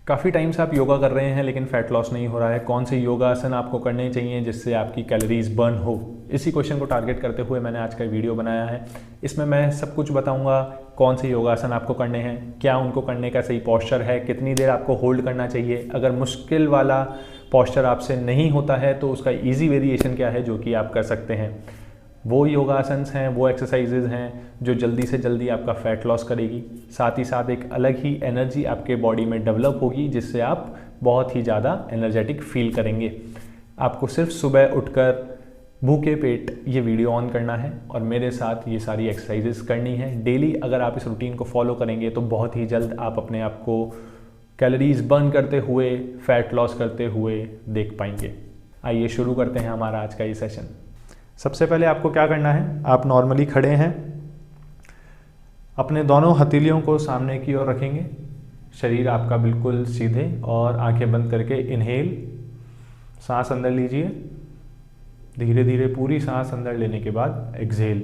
काफ़ी टाइम से आप योगा कर रहे हैं लेकिन फैट लॉस नहीं हो रहा है, कौन से योगा आसन आपको करने चाहिए जिससे आपकी कैलोरीज बर्न हो, इसी क्वेश्चन को टारगेट करते हुए मैंने आज का वीडियो बनाया है। इसमें मैं सब कुछ बताऊंगा, कौन से योगासन आपको करने हैं, क्या उनको करने का सही पोस्चर है, कितनी देर आपको होल्ड करना चाहिए, अगर मुश्किल वाला पोस्चर आपसे नहीं होता है तो उसका ईजी वेरिएशन क्या है जो कि आप कर सकते हैं। वो योगासन्स हैं, वो एक्सरसाइजेज हैं जो जल्दी से जल्दी आपका फैट लॉस करेगी, साथ ही साथ एक अलग ही एनर्जी आपके बॉडी में डेवलप होगी जिससे आप बहुत ही ज़्यादा एनर्जेटिक फील करेंगे। आपको सिर्फ सुबह उठकर भूखे पेट ये वीडियो ऑन करना है और मेरे साथ ये सारी एक्सरसाइजेज करनी है डेली। अगर आप इस रूटीन को फॉलो करेंगे तो बहुत ही जल्द आप अपने आप को कैलोरीज बर्न करते हुए, फैट लॉस करते हुए देख पाएंगे। आइए शुरू करते हैं हमारा आज का ये सेशन। सबसे पहले आपको क्या करना है, आप नॉर्मली खड़े हैं, अपने दोनों हथेलियों को सामने की ओर रखेंगे, शरीर आपका बिल्कुल सीधे और आंखें बंद करके इनहेल, सांस अंदर लीजिए, धीरे धीरे पूरी सांस अंदर लेने के बाद एक्सहेल।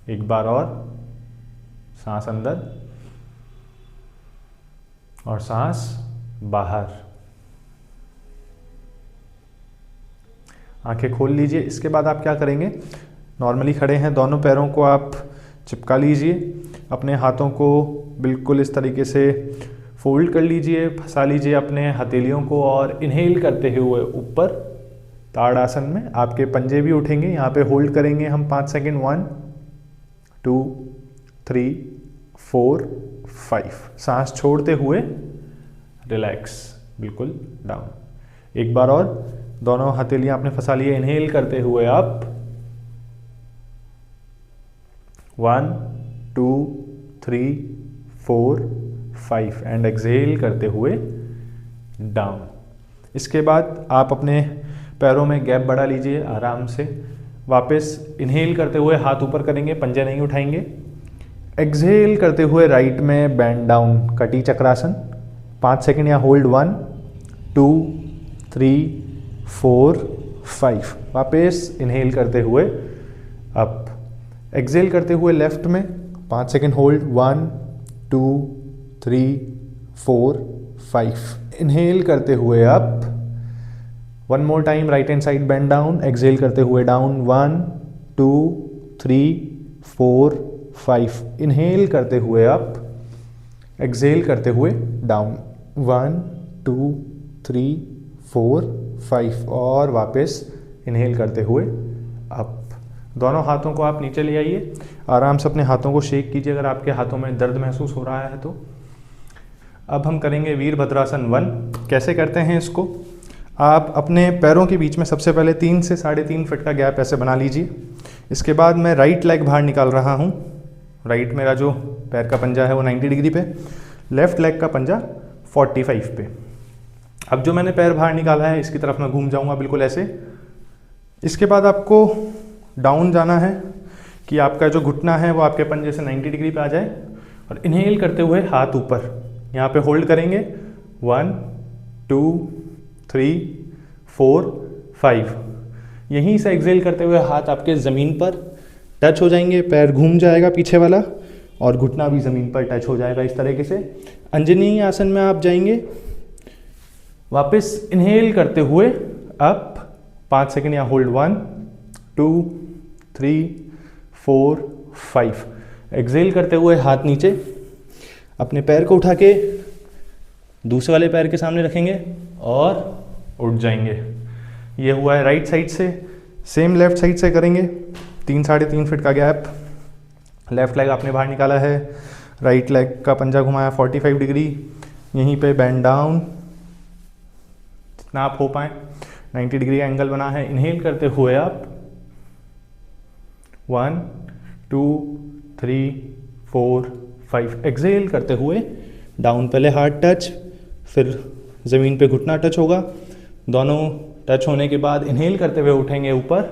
एक बार और सांस अंदर और सांस बाहर। आंखें खोल लीजिए। इसके बाद आप क्या करेंगे, नॉर्मली खड़े हैं, दोनों पैरों को आप चिपका लीजिए, अपने हाथों को बिल्कुल इस तरीके से फोल्ड कर लीजिए, फंसा लीजिए अपने हथेलियों को और इनहेल करते हुए ऊपर ताड़ासन में आपके पंजे भी उठेंगे। यहाँ पे होल्ड करेंगे हम 5 सेकेंड, 1 2 3 4 5। सांस छोड़ते हुए रिलैक्स, बिल्कुल डाउन। एक बार और, दोनों हथेलियां आपने फंसा लिए, इनहेल करते हुए अप, 1 2 3 4 5 एंड एक्सहेल करते हुए डाउन। इसके बाद आप अपने पैरों में गैप बढ़ा लीजिए आराम से। वापस इनहेल करते हुए हाथ ऊपर करेंगे, पंजे नहीं उठाएंगे। एक्सहेल करते हुए राइट में बैंड डाउन, कटी चक्रासन, 5 सेकेंड या होल्ड, 1 2 3 4 5। वापस इनहेल करते हुए अप, एक्सहेल करते हुए लेफ्ट में 5 सेकेंड होल्ड, 1 2 3 4 5। इनहेल करते हुए up, 1 more time, right hand side bend down, exhale करते हुए डाउन, 1 2 3 4 5। इनहेल करते हुए अप, एक्सहेल करते हुए डाउन, 1 2 3 4 5 और वापस इनहेल करते हुए अप। दोनों हाथों को आप नीचे ले आइए, आराम से अपने हाथों को शेक कीजिए अगर आपके हाथों में दर्द महसूस हो रहा है तो। अब हम करेंगे वीरभद्रासन 1। कैसे करते हैं इसको, आप अपने पैरों के बीच में सबसे पहले 3 से 3.5 फीट का गैप ऐसे बना लीजिए। इसके बाद मैं राइट लेग बाहर निकाल रहा हूँ। राइट मेरा जो पैर का पंजा है वो 90 डिग्री पे, लेफ्ट लेग का पंजा 45 पे। अब जो मैंने पैर बाहर निकाला है इसकी तरफ मैं घूम जाऊंगा बिल्कुल ऐसे। इसके बाद आपको डाउन जाना है कि आपका जो घुटना है वो आपके पंजे से 90 डिग्री पे आ जाए और इनहेल करते हुए हाथ ऊपर, यहाँ पे होल्ड करेंगे, 1 2 3 4 5। यहीं से एक्सहेल करते हुए हाथ आपके ज़मीन पर टच हो जाएंगे, पैर घूम जाएगा पीछे वाला और घुटना भी ज़मीन पर टच हो जाएगा इस तरीके से। अंजनी आसन में आप जाएंगे। वापस इनहेल करते हुए अप, 5 सेकेंड या होल्ड, 1 2 3 4 5। एक्सहेल करते हुए हाथ नीचे, अपने पैर को उठा के दूसरे वाले पैर के सामने रखेंगे और उठ जाएंगे। ये हुआ है राइट साइड से। सेम लेफ्ट साइड से करेंगे, 3 3.5 फीट का गैप, लेफ्ट लेग आपने बाहर निकाला है, राइट लेग का पंजा घुमाया 45 डिग्री, यहीं पे बैंड डाउन जितना आप हो पाए, 90 डिग्री का एंगल बना है। इनहेल करते हुए आप 1 2 3 4 5। एक्सहेल करते हुए डाउन, पहले हार्ट टच, फिर ज़मीन पे घुटना टच होगा। दोनों टच होने के बाद इनहेल करते हुए उठेंगे ऊपर,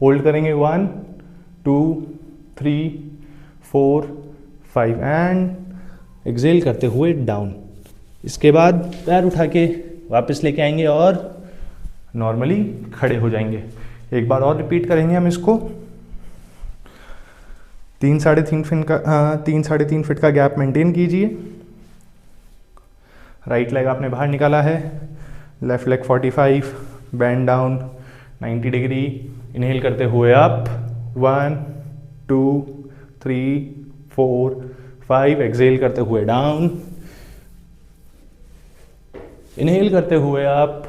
होल्ड करेंगे, 1 2 3 4 5 एंड एक्सहेल करते हुए डाउन। इसके बाद पैर उठा के वापस लेके आएंगे और नॉर्मली खड़े हो जाएंगे। एक बार और रिपीट करेंगे हम इसको। 3 साढ़े तीन फीट का गैप मेंटेन कीजिए। राइट लेग आपने बाहर निकाला है, left leg 45, band down 90 degree. Inhale करते हुए अप, 1 2 3 4 5। एक्सहेल करते हुए डाउन, इनहेल करते हुए अप,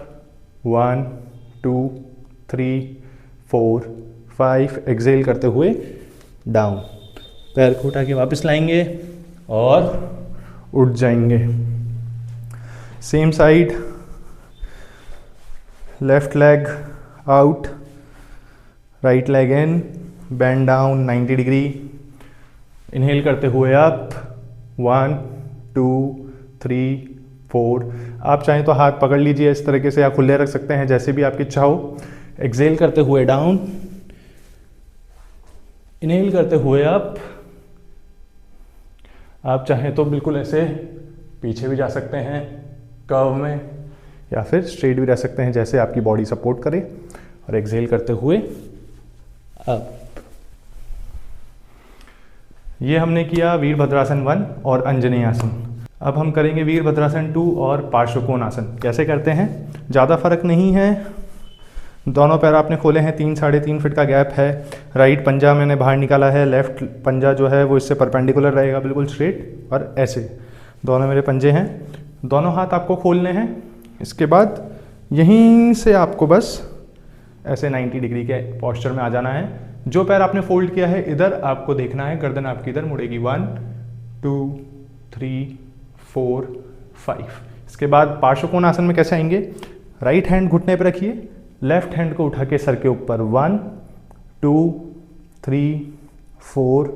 1 2 3 4 5। एक्सहेल करते हुए डाउन। पैर को उठा के वापस लाएंगे और उठ जाएंगे। Same side, left leg out, right leg in, band down 90 degree. Inhale करते हुए अप, 1 2 3 4। आप चाहें तो हाथ पकड़ लीजिए इस तरीके से, या खुले रख सकते हैं, जैसे भी आपकी इच्छा हो। एक्सहेल करते हुए डाउन, इनहेल करते हुए अप। आप चाहें तो बिल्कुल ऐसे पीछे भी जा सकते हैं कर्व में, या फिर स्ट्रेट भी रह सकते हैं, जैसे आपकी बॉडी सपोर्ट करे। और एक्सहेल करते हुए अप। ये हमने किया वीरभद्रासन 1 और अंजनेय आसन। अब हम करेंगे वीरभद्रासन 2 और पार्श्वकोणासन। कैसे करते हैं, ज़्यादा फर्क नहीं है। दोनों पैर आपने खोले हैं, 3-3.5 फीट का गैप है। राइट पंजा मैंने बाहर निकाला है, लेफ्ट पंजा जो है वो इससे परपेंडिकुलर रहेगा, बिल्कुल स्ट्रेट। और ऐसे दोनों मेरे पंजे हैं, दोनों हाथ आपको खोलने हैं। इसके बाद यहीं से आपको बस ऐसे 90 डिग्री के पोस्चर में आ जाना है। जो पैर आपने फोल्ड किया है इधर आपको देखना है, गर्दन आपकी इधर मुड़ेगी। 1 2 3 4 5। इसके बाद पार्श्वकोणासन में कैसे आएंगे, राइट हैंड घुटने पर रखिए, लेफ्ट हैंड को उठा के सर के ऊपर। 1 2 3 4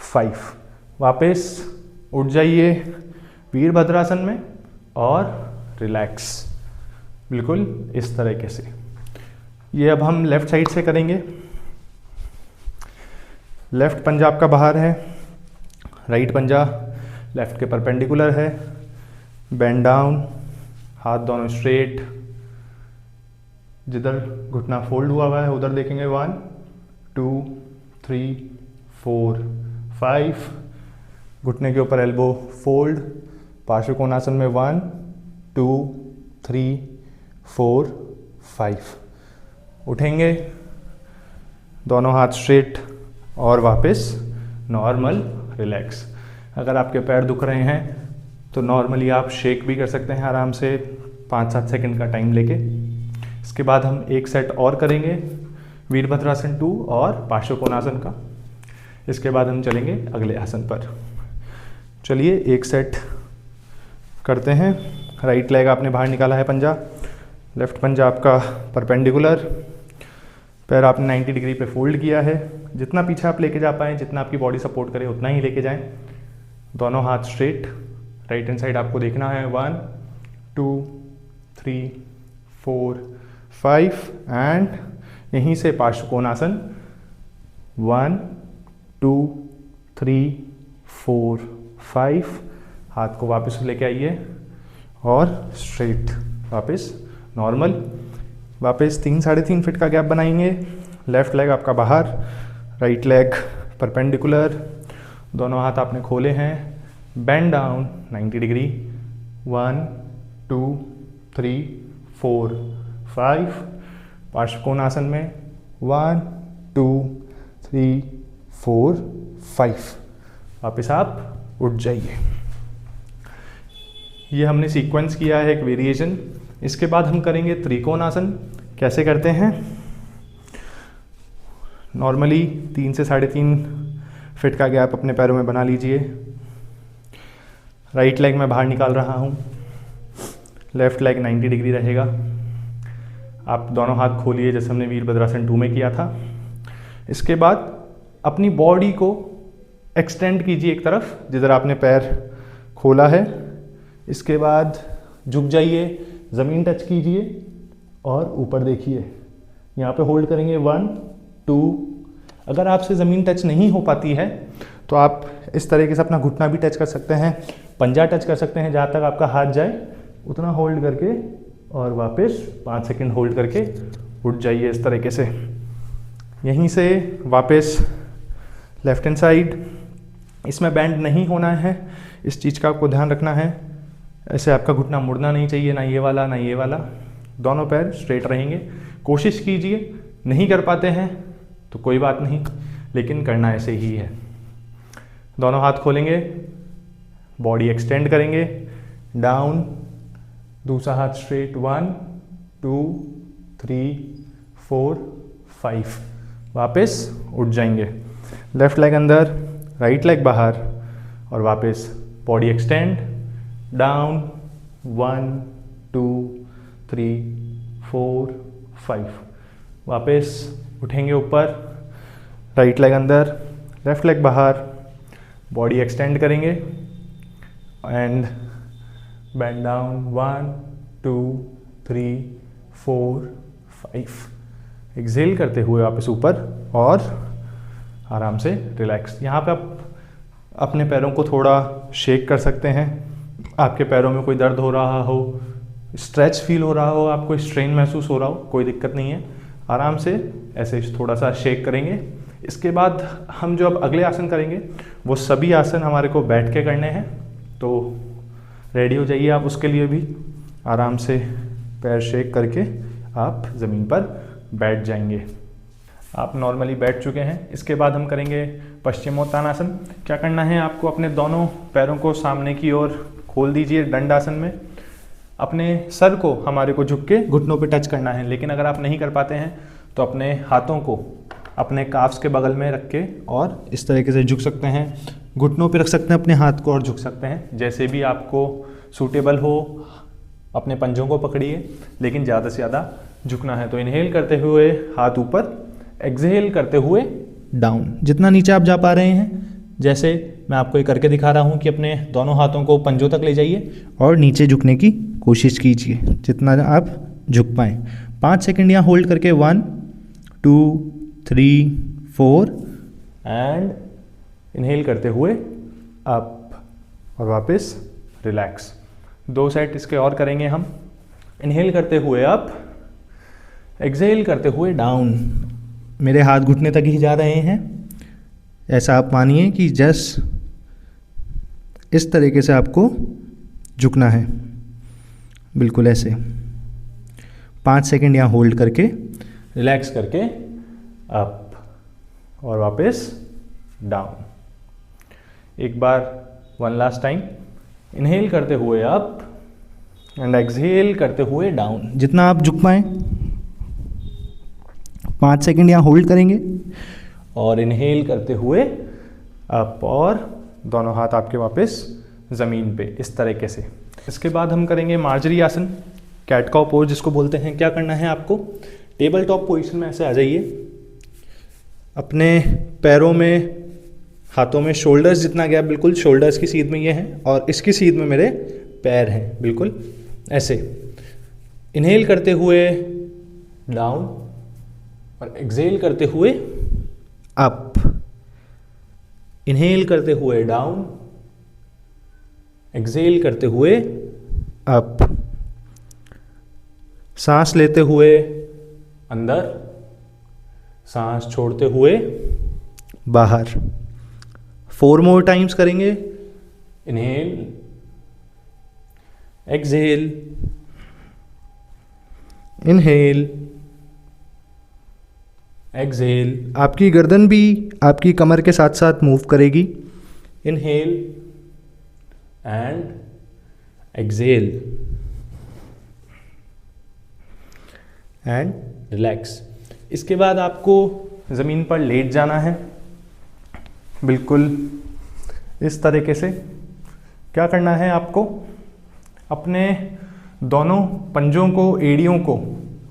5। वापस उठ जाइए वीरभद्रासन में और रिलैक्स, बिल्कुल इस तरीके से। ये अब हम लेफ्ट साइड से करेंगे। लेफ्ट पंजा आपका बाहर है, राइट पंजा लेफ्ट के परपेंडिकुलर है। बैंड डाउन, हाथ दोनों स्ट्रेट, जिधर घुटना फोल्ड हुआ है उधर देखेंगे। 1 2 3 4 5। घुटने के ऊपर एल्बो फोल्ड। पार्श्वकोणासन में 1 2 3 4 5। उठेंगे, दोनों हाथ स्ट्रेट और वापस नॉर्मल रिलैक्स। अगर आपके पैर दुख रहे हैं तो नॉर्मली आप शेक भी कर सकते हैं आराम से, 5-7 सेकंड का टाइम लेके। इसके बाद हम एक सेट और करेंगे वीरभद्रासन 2 और पार्श्वकोणासन का। इसके बाद हम चलेंगे अगले आसन पर। चलिए एक सेट करते हैं। राइट लेग आपने बाहर निकाला है पंजा, लेफ्ट पंजा आपका परपेंडिकुलर, पैर आपने 90 डिग्री पे फोल्ड किया है। जितना पीछे आप लेके जा पाएँ, जितना आपकी बॉडी सपोर्ट करे उतना ही लेके जाएं। दोनों हाथ स्ट्रेट, राइट हैंड साइड आपको देखना है। 1 2 3 4 5। एंड यहीं से पार्श्वकोणासन 1 2 3 4 5। हाथ को वापस लेके आइए और स्ट्रेट, वापस नॉर्मल। वापस 3-3.5 फीट का गैप बनाएंगे। लेफ्ट लेग आपका बाहर, राइट लेग परपेंडिकुलर, दोनों हाथ आपने खोले हैं। Bend down 90 degree. 1 2 3 4 5। पार्श्वकोणासन में 1 2 3 4 5। वापस आप उठ जाइए। ये हमने सीक्वेंस किया है, एक वेरिएशन। इसके बाद हम करेंगे त्रिकोणासन। कैसे करते हैं, नॉर्मली 3 से 3.5 फीट का गैप अपने पैरों में बना लीजिए। राइट लेग मैं बाहर निकाल रहा हूँ, लेफ्ट लेग 90 डिग्री रहेगा। आप दोनों हाथ खोलिए जैसे हमने वीरभद्रासन 2 में किया था। इसके बाद अपनी बॉडी को एक्सटेंड कीजिए एक तरफ, जिधर आपने पैर खोला है। इसके बाद झुक जाइए, ज़मीन टच कीजिए और ऊपर देखिए। यहाँ पे होल्ड करेंगे 1 2। अगर आपसे ज़मीन टच नहीं हो पाती है तो आप इस तरीके से अपना घुटना भी टच कर सकते हैं, पंजा टच कर सकते हैं, जहाँ तक आपका हाथ जाए उतना होल्ड करके, और वापस 5 सेकंड होल्ड करके उठ जाइए इस तरीके से। यहीं से वापस लेफ्ट हैंड साइड। इसमें बैंड नहीं होना है, इस चीज़ का आपको ध्यान रखना है। ऐसे आपका घुटना मुड़ना नहीं चाहिए, ना ये वाला ना ये वाला, दोनों पैर स्ट्रेट रहेंगे। कोशिश कीजिए, नहीं कर पाते हैं तो कोई बात नहीं, लेकिन करना ऐसे ही है। दोनों हाथ खोलेंगे, बॉडी एक्सटेंड करेंगे, डाउन, दूसरा हाथ स्ट्रेट, 1 2 3 4 5, वापस उठ जाएंगे, लेफ्ट लेग अंदर, राइट लेग बाहर, और वापस बॉडी एक्सटेंड, डाउन, 1 2 3 4 5, वापस उठेंगे ऊपर, राइट लेग अंदर, लेफ्ट लेग बाहर, बॉडी एक्सटेंड करेंगे एंड बैंड डाउन, 1 2 3 4 5, एक्सेल करते हुए वापस ऊपर और आराम से रिलैक्स। यहाँ पे आप अपने पैरों को थोड़ा शेक कर सकते हैं। आपके पैरों में कोई दर्द हो रहा हो, स्ट्रेच फील हो रहा हो, आपको स्ट्रेन महसूस हो रहा हो, कोई दिक्कत नहीं है, आराम से ऐसे थोड़ा सा शेक करेंगे। इसके बाद हम जो अब अगले आसन करेंगे वो सभी आसन हमारे को बैठ के करने हैं, तो रेडी हो जाइए आप उसके लिए भी। आराम से पैर शेक करके आप ज़मीन पर बैठ जाएंगे। आप नॉर्मली बैठ चुके हैं। इसके बाद हम करेंगे पश्चिमोत्तानासन। क्या करना है आपको, अपने दोनों पैरों को सामने की ओर खोल दीजिए दंडासन में। अपने सर को हमारे को झुक के घुटनों पे टच करना है, लेकिन अगर आप नहीं कर पाते हैं तो अपने हाथों को अपने काफ्स के बगल में रख के और इस तरीके से झुक सकते हैं, घुटनों पे रख सकते हैं अपने हाथ को और झुक सकते हैं, जैसे भी आपको सूटेबल हो। अपने पंजों को पकड़िए, लेकिन ज़्यादा से ज़्यादा झुकना है। तो इनहेल करते हुए हाथ ऊपर, एक्सहेल करते हुए डाउन, जितना नीचे आप जा पा रहे हैं। जैसे मैं आपको ये करके दिखा रहा हूँ कि अपने दोनों हाथों को पंजों तक ले जाइए और नीचे झुकने की कोशिश कीजिए, जितना आप झुक पाएँ। 5 सेकंड यहाँ होल्ड करके 1 2 3 4 एंड इनहेल करते हुए अप और वापस रिलैक्स। 2 सेट इसके और करेंगे हम। इनहेल करते हुए अप, एक्सहेल करते हुए डाउन। मेरे हाथ घुटने तक ही जा रहे हैं, ऐसा आप मानिए कि जस्ट इस तरीके से आपको झुकना है, बिल्कुल ऐसे। 5 सेकंड यहाँ होल्ड करके रिलैक्स करके अप और वापस डाउन। एक बार, वन लास्ट टाइम। इनहेल करते हुए अप एंड एक्सहेल करते हुए डाउन, जितना आप झुक पाएँ। 5 सेकंड यहाँ होल्ड करेंगे और इनहेल करते हुए अप और दोनों हाथ आपके वापस ज़मीन पे इस तरीके से। इसके बाद हम करेंगे मार्जरी आसन, कैट काउ पोज जिसको बोलते हैं। क्या करना है आपको, टेबल टॉप पोजीशन में ऐसे आ जाइए। अपने पैरों में, हाथों में शोल्डर्स जितना गैप, बिल्कुल शोल्डर्स की सीध में ये हैं और इसकी सीध में मेरे पैर हैं, बिल्कुल ऐसे। इनहेल करते हुए डाउन और एक्सहेल करते हुए अप। इनहेल करते हुए डाउन, एक्सहेल करते हुए अप। सांस लेते हुए अंदर, सांस छोड़ते हुए बाहर। 4 मोर टाइम्स करेंगे। Inhale, exhale, inhale, exhale. आपकी गर्दन भी आपकी कमर के साथ साथ मूव करेगी। Inhale and exhale and relax. इसके बाद आपको ज़मीन पर लेट जाना है, बिल्कुल इस तरीके से। क्या करना है आपको, अपने दोनों पंजों को, एड़ियों को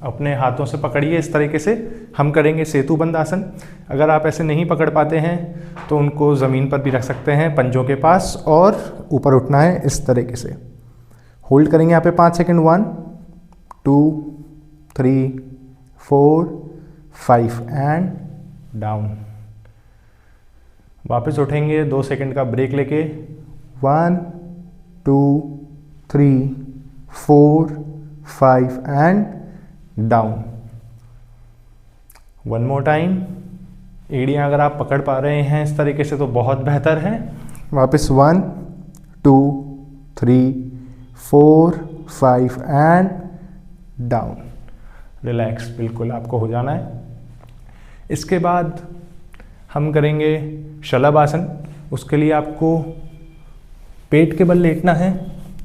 अपने हाथों से पकड़िए इस तरीके से। हम करेंगे सेतुबंद आसन। अगर आप ऐसे नहीं पकड़ पाते हैं तो उनको ज़मीन पर भी रख सकते हैं पंजों के पास, और ऊपर उठना है इस तरीके से। होल्ड करेंगे यहाँ पे 5 सेकंड, 1 2 3 4 5 एंड डाउन। वापस उठेंगे, 2 सेकंड का ब्रेक लेके, 1 2 3 4 5 एंड डाउन। 1 more time. एड़ियाँ अगर आप पकड़ पा रहे हैं इस तरीके से तो बहुत बेहतर है। वापस 1 2 3 4 5 एंड डाउन। रिलैक्स बिल्कुल आपको हो जाना है। इसके बाद हम करेंगे शलभ आसन। उसके लिए आपको पेट के बल लेटना है।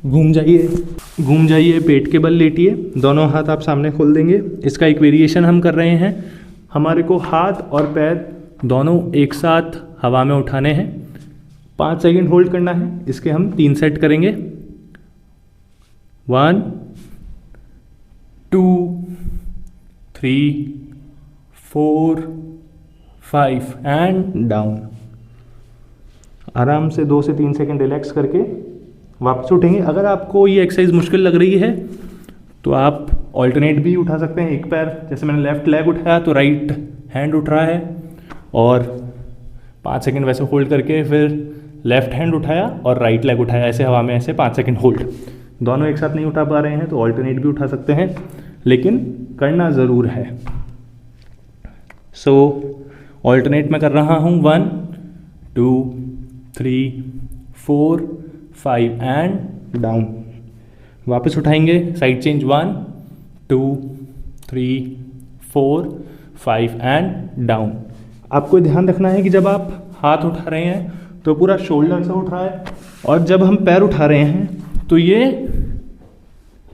घूम जाइए, पेट के बल लेटिए, दोनों हाथ आप सामने खोल देंगे। इसका एक वेरिएशन हम कर रहे हैं। हमारे को हाथ और पैर दोनों एक साथ हवा में उठाने हैं। 5 सेकंड होल्ड करना है। इसके हम 3 सेट करेंगे। 1 2 3 4 5 एंड डाउन। आराम से 2 से 3 सेकंड रिलैक्स करके वापस उठेंगे। अगर आपको ये एक्सरसाइज मुश्किल लग रही है तो आप ऑल्टरनेट भी उठा सकते हैं। एक पैर, जैसे मैंने लेफ्ट लेग उठाया तो राइट हैंड उठ रहा है, और 5 सेकंड वैसे होल्ड करके फिर लेफ्ट हैंड उठाया और राइट लेग उठाया, ऐसे हवा में ऐसे 5 सेकंड होल्ड। दोनों एक साथ नहीं उठा पा रहे हैं तो ऑल्टरनेट भी उठा सकते हैं, लेकिन करना ज़रूर है। सो ऑल्टरनेट मैं कर रहा हूँ। 1 2 3 4 5 एंड डाउन। वापस उठाएंगे, साइड चेंज। 1 2 3 4 5 and down. आपको ध्यान रखना है कि जब आप हाथ उठा रहे हैं तो पूरा शोल्डर से उठ रहा है, और जब हम पैर उठा रहे हैं तो ये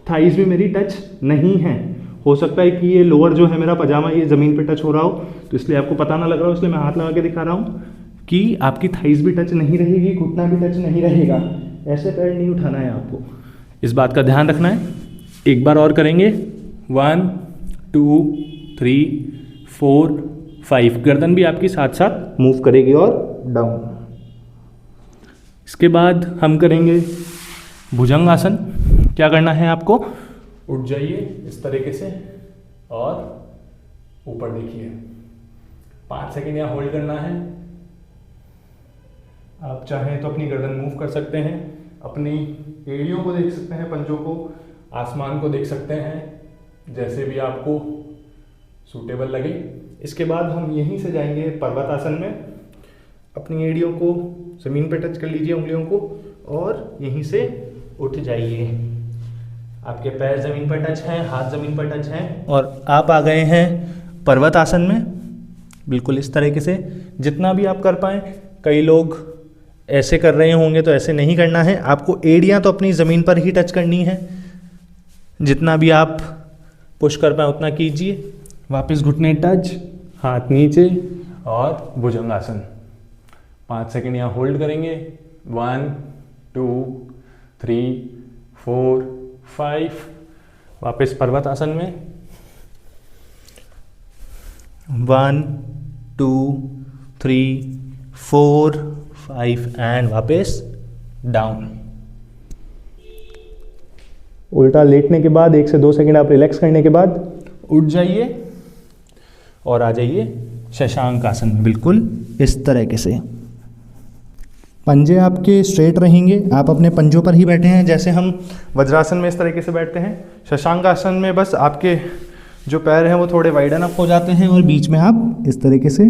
थाइस भी मेरी टच नहीं है। हो सकता है कि ये लोअर जो है मेरा पजामा ये ज़मीन पे टच हो रहा हो, तो इसलिए आपको पता ना लग रहा हो, इसलिए मैं हाथ लगा के दिखा रहा हूँ कि आपकी थाइस भी टच नहीं रहेगी, घुटना भी टच नहीं रहेगा। ऐसे पैर नहीं उठाना है आपको, इस बात का ध्यान रखना है। एक बार और करेंगे। 1 2 3 4 5। गर्दन भी आपकी साथ साथ मूव करेगी और डाउन। इसके बाद हम करेंगे भुजंग आसन। क्या करना है आपको? उठ जाइए इस तरीके से और ऊपर देखिए। 5 सेकंड यहाँ होल्ड करना है। आप चाहें तो अपनी गर्दन मूव कर सकते हैं, अपनी एड़ियों को देख सकते हैं, पंजों को, आसमान को देख सकते हैं, जैसे भी आपको सूटेबल लगे। इसके बाद हम यहीं से जाएंगे पर्वत आसन में। अपनी एड़ियों को ज़मीन पर टच कर लीजिए, उंगलियों को, और यहीं से उठ जाइए। आपके पैर ज़मीन पर टच हैं, हाथ ज़मीन पर टच हैं, और आप आ गए हैं पर्वत आसन में। बिल्कुल इस तरीके से जितना भी आप कर पाएँ। कई लोग ऐसे कर रहे होंगे तो ऐसे नहीं करना है, आपको एड़ियाँ तो अपनी ज़मीन पर ही टच करनी है। जितना भी आप पुश कर पाएँ उतना कीजिए। वापस घुटने टच, हाथ नीचे, और भुजंगासन। 5 सेकंड यहाँ होल्ड करेंगे। 1 2 3 4 5। वापस पर्वत आसन में। 1 2 3 4 5 एंड वापस डाउन। उल्टा लेटने के बाद 1 से 2 सेकंड आप रिलैक्स करने के बाद उठ जाइए और आ जाइए शशांक आसन में। बिल्कुल इस तरीके से पंजे आपके स्ट्रेट रहेंगे। आप अपने पंजों पर ही बैठे हैं, जैसे हम वज्रासन में इस तरीके से बैठते हैं। शशांक आसन में बस आपके जो पैर हैं वो थोड़े वाइडन अप हो जाते हैं और बीच में आप इस तरीके से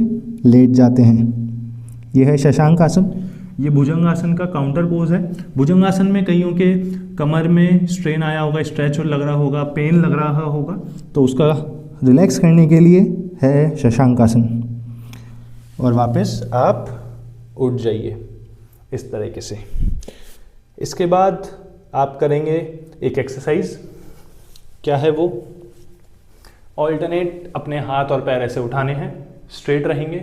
लेट जाते हैं। यह है शशांक आसन। ये भुजंगासन का काउंटर पोज है। भुजंगासन में कईयों के कमर में स्ट्रेन आया होगा, स्ट्रेच लग रहा होगा, पेन लग रहा होगा, तो उसका रिलैक्स करने के लिए है शशांक आसन। और वापस आप उठ जाइए इस तरीके से। इसके बाद आप करेंगे एक एक्सरसाइज। क्या है वो? ऑल्टरनेट अपने हाथ और पैर ऐसे उठाने हैं, स्ट्रेट रहेंगे।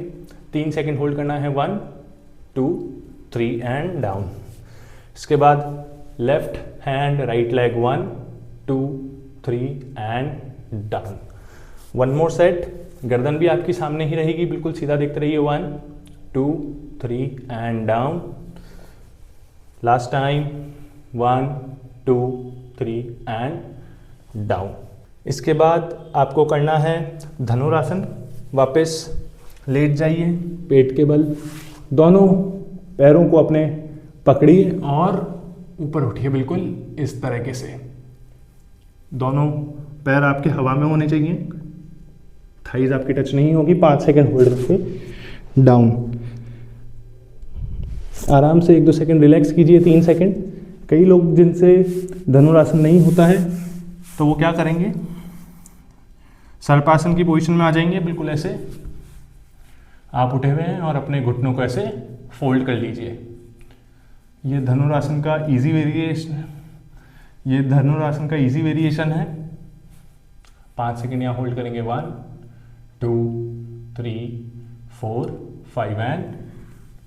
3 सेकंड होल्ड करना है। 1 2 3 एंड डाउन। इसके बाद left hand right leg 1 2 3 and down. 1 more set. गर्दन भी आपकी सामने ही रहेगी, बिल्कुल सीधा देखते रहिए। 1 2 3 and down. Last time 1 2 3 and down. इसके बाद आपको करना है धनुरासन। वापस लेट जाइए, पेट के बल, दोनों पैरों को अपने पकड़िए और ऊपर उठिए, बिल्कुल इस तरीके से। दोनों पैर आपके हवा में होने चाहिए, थाइज आपकी टच नहीं होगी। 5 सेकंड होल्ड रखिए, डाउन। आराम से 1-2 सेकंड रिलैक्स कीजिए, 3 सेकंड। कई लोग जिनसे धनुरासन नहीं होता है तो वो क्या करेंगे, सर्पासन की पोजीशन में आ जाएंगे, बिल्कुल ऐसे आप उठे हुए हैं और अपने घुटनों को ऐसे फोल्ड कर लीजिए। ये धनुरासन का इजी वेरिएशन है। 5 सेकंड यहाँ होल्ड करेंगे, 1 2 3 4 5 एंड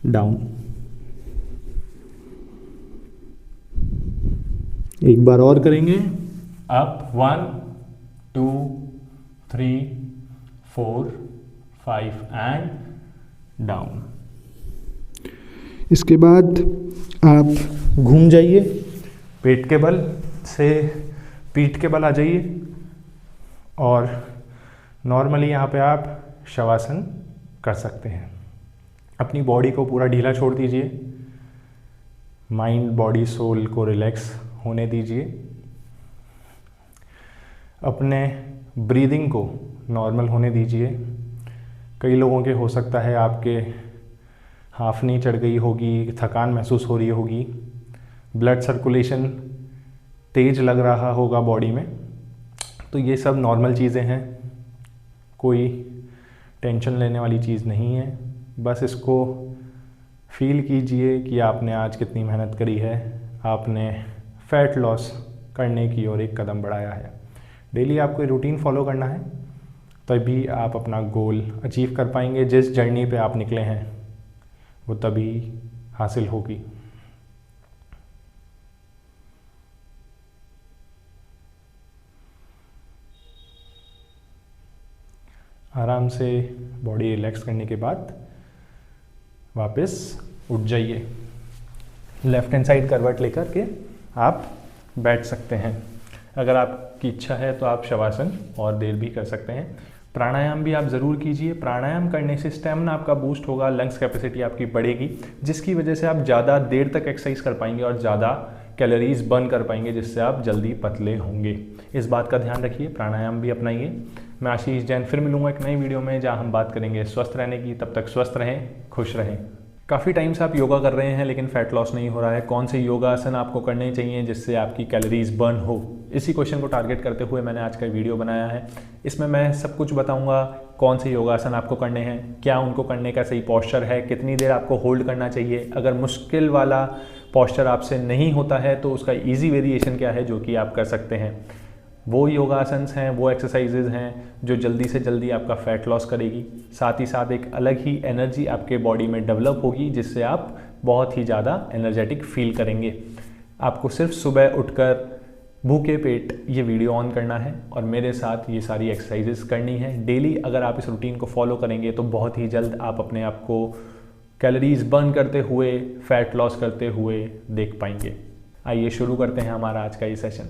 डाउन। एक बार और करेंगे, अप 1 2 3 4 5 एंड डाउन। इसके बाद आप घूम जाइए, पेट के बल से पीठ के बल आ जाइए और नॉर्मली यहाँ पे आप शवासन कर सकते हैं। अपनी बॉडी को पूरा ढीला छोड़ दीजिए, माइंड बॉडी सोल को रिलैक्स होने दीजिए, अपने ब्रीदिंग को नॉर्मल होने दीजिए। कई लोगों के हो सकता है आपके हाफनी चढ़ गई होगी, थकान महसूस हो रही होगी, ब्लड सर्कुलेशन तेज लग रहा होगा बॉडी में, तो ये सब नॉर्मल चीज़ें हैं, कोई टेंशन लेने वाली चीज़ नहीं है। बस इसको फील कीजिए कि आपने आज कितनी मेहनत करी है, आपने फैट लॉस करने की ओर एक कदम बढ़ाया है। डेली आपको रूटीन फॉलो करना है, तभी आप अपना गोल अचीव कर पाएंगे। जिस जर्नी पे आप निकले हैं वो तभी हासिल होगी। आराम से बॉडी रिलैक्स करने के बाद वापस उठ जाइए। लेफ्ट हैंड साइड करवट लेकर के आप बैठ सकते हैं। अगर आपकी इच्छा है तो आप शवासन और देर भी कर सकते हैं। प्राणायाम भी आप ज़रूर कीजिए। प्राणायाम करने से स्टेमिना आपका बूस्ट होगा, लंग्स कैपेसिटी आपकी बढ़ेगी, जिसकी वजह से आप ज़्यादा देर तक एक्सरसाइज कर पाएंगे और ज़्यादा कैलोरीज बर्न कर पाएंगे, जिससे आप जल्दी पतले होंगे। इस बात का ध्यान रखिए, प्राणायाम भी अपनाइए। मैं आशीष जैन फिर मिलूंगा एक नई वीडियो में, जहां हम बात करेंगे स्वस्थ रहने की। तब तक स्वस्थ रहें, खुश रहें। काफ़ी टाइम से आप योगा कर रहे हैं लेकिन फैट लॉस नहीं हो रहा है। कौन से योगासन आपको करने चाहिए जिससे आपकी कैलोरीज बर्न हो, इसी क्वेश्चन को टारगेट करते हुए मैंने आज का वीडियो बनाया है। इसमें मैं सब कुछ बताऊंगा, कौन से योगासन आपको करने हैं, क्या उनको करने का सही पोस्चर है, कितनी देर आपको होल्ड करना चाहिए, अगर मुश्किल वाला पोस्चर आपसे नहीं होता है तो उसका ईजी वेरिएशन क्या है जो कि आप कर सकते हैं। वो योगासन्स हैं, वो एक्सरसाइजेज हैं जो जल्दी से जल्दी आपका फैट लॉस करेगी। साथ ही साथ एक अलग ही एनर्जी आपके बॉडी में डेवलप होगी, जिससे आप बहुत ही ज़्यादा एनर्जेटिक फील करेंगे। आपको सिर्फ सुबह उठकर भूखे पेट ये वीडियो ऑन करना है और मेरे साथ ये सारी एक्सरसाइजेस करनी है डेली। अगर आप इस रूटीन को फॉलो करेंगे तो बहुत ही जल्द आप अपने आप को कैलोरीज बर्न करते हुए, फैट लॉस करते हुए देख पाएंगे। आइए शुरू करते हैं हमारा आज का ये सेशन।